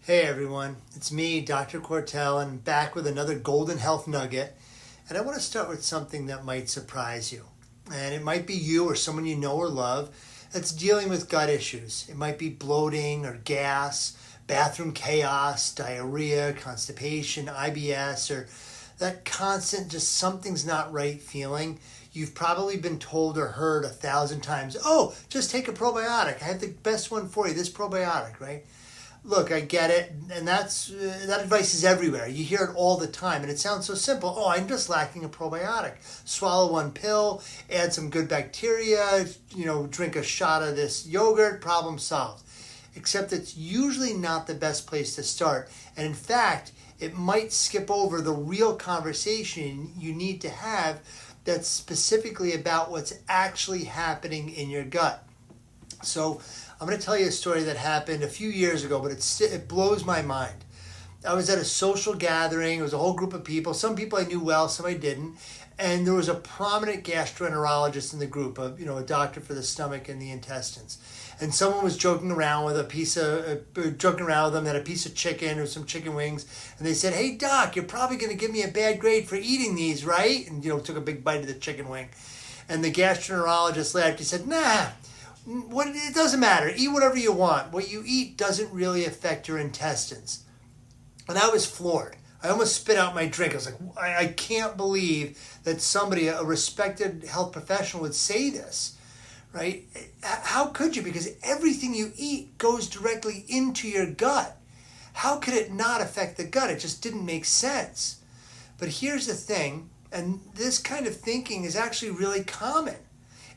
Hey everyone, it's me, Dr. Quartell, and back with another golden health nugget. And I want to start with something that might surprise you. And it might be you or someone you know or love that's dealing with gut issues. It might be bloating or gas, bathroom chaos, diarrhea, constipation, IBS, or that constant just something's not right feeling. You've probably been told or heard 1,000 times, oh, just take a probiotic. I have the best one for you, this probiotic, right? Look, I get it, and that advice is everywhere. You hear it all the time, and it sounds so simple. Oh, I'm just lacking a probiotic. Swallow one pill, add some good bacteria, drink a shot of this yogurt, problem solved. Except it's usually not the best place to start, and in fact, it might skip over the real conversation you need to have that's specifically about what's actually happening in your gut. So I'm going to tell you a story that happened a few years ago, but it blows my mind. I was at a social gathering. It was a whole group of people. Some people I knew well, some I didn't. And there was a prominent gastroenterologist in the group, a doctor for the stomach and the intestines. And someone was joking around with them, had a piece of chicken or some chicken wings. And they said, "Hey doc, you're probably going to give me a bad grade for eating these, right?" And, took a big bite of the chicken wing. And the gastroenterologist laughed. He said, "Nah. It doesn't matter. Eat whatever you want. What you eat doesn't really affect your intestines." And I was floored. I almost spit out my drink. I was like, I can't believe that somebody, a respected health professional, would say this, right? How could you? Because everything you eat goes directly into your gut. How could it not affect the gut? It just didn't make sense. But here's the thing, and this kind of thinking is actually really common.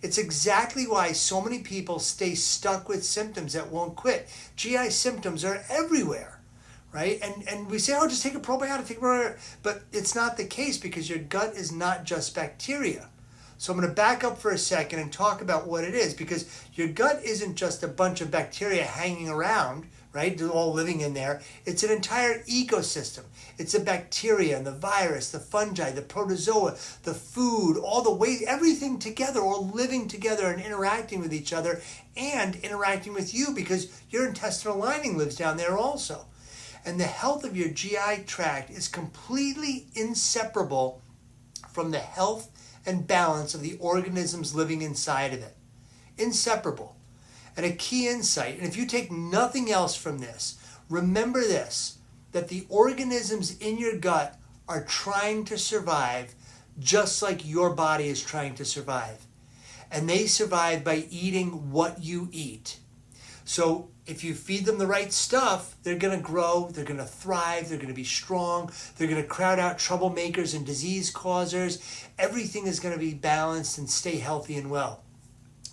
It's exactly why so many people stay stuck with symptoms that won't quit. GI symptoms are everywhere, right? And we say, oh, just take a probiotic, but it's not the case because your gut is not just bacteria. So I'm going to back up for a second and talk about what it is, because your gut isn't just a bunch of bacteria hanging around, right? They're all living in there. It's an entire ecosystem. It's the bacteria and the virus, the fungi, the protozoa, the food, all the waste, everything together, all living together and interacting with each other and interacting with you because your intestinal lining lives down there also. And the health of your GI tract is completely inseparable from the health and balance of the organisms living inside of it. Inseparable. And a key insight, and if you take nothing else from this, remember this, that the organisms in your gut are trying to survive just like your body is trying to survive. And they survive by eating what you eat. So if you feed them the right stuff, they're going to grow, they're going to thrive, they're going to be strong, they're going to crowd out troublemakers and disease causers. Everything is going to be balanced and stay healthy and well.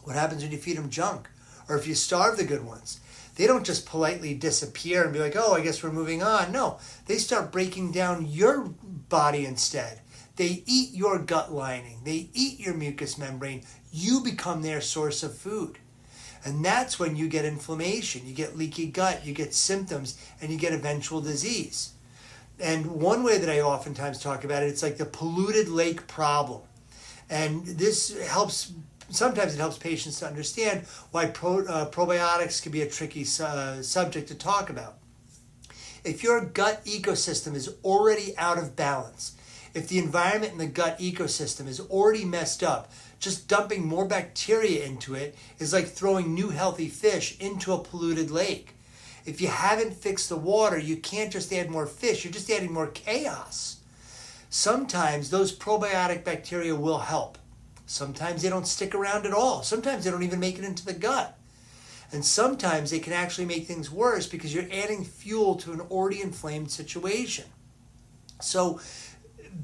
What happens when you feed them junk? Or if you starve the good ones? They don't just politely disappear and be like, oh, I guess we're moving on. No, they start breaking down your body instead. They eat your gut lining. They eat your mucous membrane. You become their source of food. And that's when you get inflammation, you get leaky gut, you get symptoms, and you get eventual disease. And one way that I oftentimes talk about it, it's like the polluted lake problem. And this helps, sometimes it helps patients to understand why probiotics can be a tricky subject to talk about. If your gut ecosystem is already out of balance, if the environment in the gut ecosystem is already messed up, just dumping more bacteria into it is like throwing new healthy fish into a polluted lake. If you haven't fixed the water, you can't just add more fish, you're just adding more chaos. Sometimes those probiotic bacteria will help. Sometimes they don't stick around at all. Sometimes they don't even make it into the gut. And sometimes they can actually make things worse because you're adding fuel to an already inflamed situation. So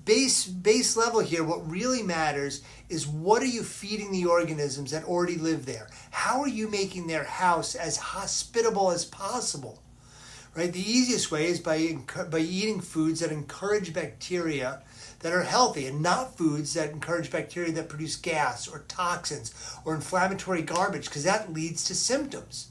base level here, what really matters is what are you feeding the organisms that already live there? How are you making their house as hospitable as possible? Right? The easiest way is by eating foods that encourage bacteria that are healthy and not foods that encourage bacteria that produce gas or toxins or inflammatory garbage, because that leads to symptoms.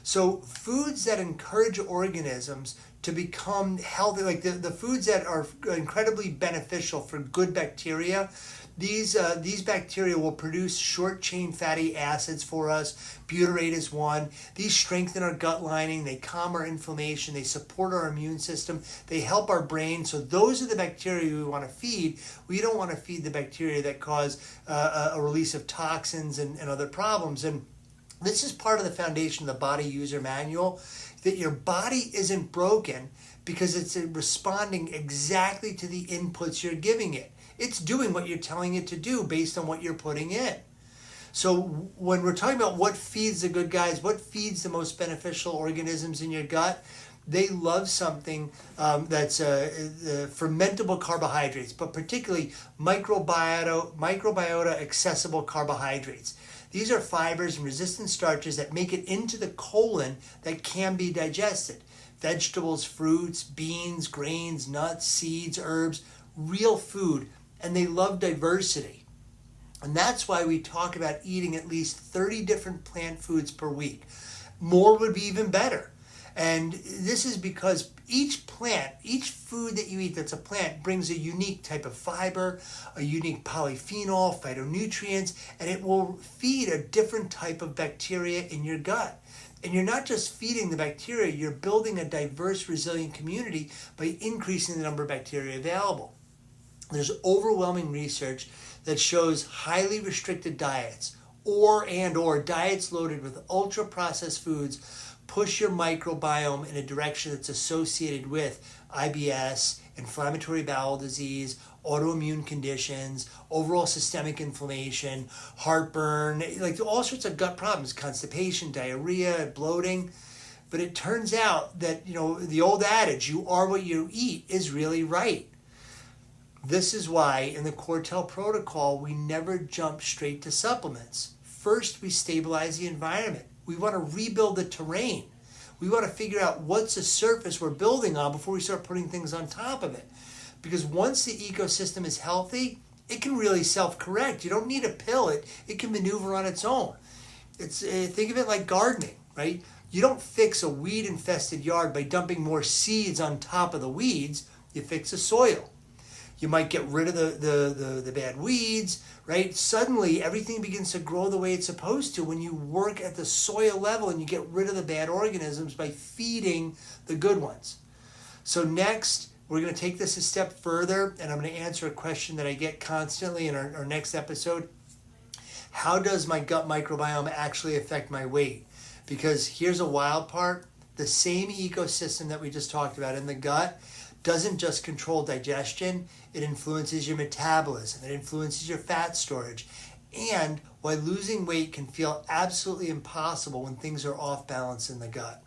So foods that encourage organisms to become healthy, like the foods that are incredibly beneficial for good bacteria, These bacteria will produce short-chain fatty acids for us. Butyrate is one. These strengthen our gut lining. They calm our inflammation. They support our immune system. They help our brain. So those are the bacteria we want to feed. We don't want to feed the bacteria that cause a release of toxins and other problems. And this is part of the foundation of the body user manual, that your body isn't broken because it's responding exactly to the inputs you're giving it. It's doing what you're telling it to do based on what you're putting in. So when we're talking about what feeds the good guys, what feeds the most beneficial organisms in your gut, they love something that's fermentable carbohydrates, but particularly microbiota accessible carbohydrates. These are fibers and resistant starches that make it into the colon that can be digested. Vegetables, fruits, beans, grains, nuts, seeds, herbs, real food, and they love diversity. And that's why we talk about eating at least 30 different plant foods per week. More would be even better. And this is because each food that you eat that's a plant brings a unique type of fiber, a unique polyphenol, phytonutrients, and it will feed a different type of bacteria in your gut. And you're not just feeding the bacteria, you're building a diverse, resilient community by increasing the number of bacteria available. There's overwhelming research that shows highly restricted diets or diets loaded with ultra-processed foods push your microbiome in a direction that's associated with IBS, inflammatory bowel disease, autoimmune conditions, overall systemic inflammation, heartburn, like all sorts of gut problems, constipation, diarrhea, bloating. But it turns out that, the old adage, you are what you eat, is really right. This is why in the Quartell protocol, we never jump straight to supplements. First, we stabilize the environment. We want to rebuild the terrain. We want to figure out what's the surface we're building on before we start putting things on top of it. Because once the ecosystem is healthy, it can really self-correct. You don't need a pill. It can maneuver on its own. Think of it like gardening, right? You don't fix a weed-infested yard by dumping more seeds on top of the weeds. You fix the soil. You might get rid of the bad weeds, right? Suddenly, everything begins to grow the way it's supposed to when you work at the soil level and you get rid of the bad organisms by feeding the good ones. So next, we're going to take this a step further, and I'm going to answer a question that I get constantly in our next episode. How does my gut microbiome actually affect my weight? Because here's a wild part. The same ecosystem that we just talked about in the gut doesn't just control digestion, it influences your metabolism, it influences your fat storage. And why losing weight can feel absolutely impossible when things are off balance in the gut.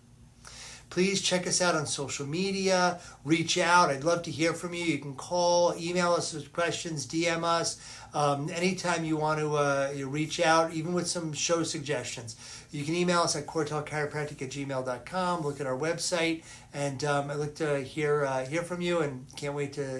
Please check us out on social media, reach out. I'd love to hear from you. You can call, email us with questions, DM us. Anytime you want to reach out, even with some show suggestions. You can email us at quartellchiropractic@gmail.com. Look at our website, and I look to hear from you, and can't wait to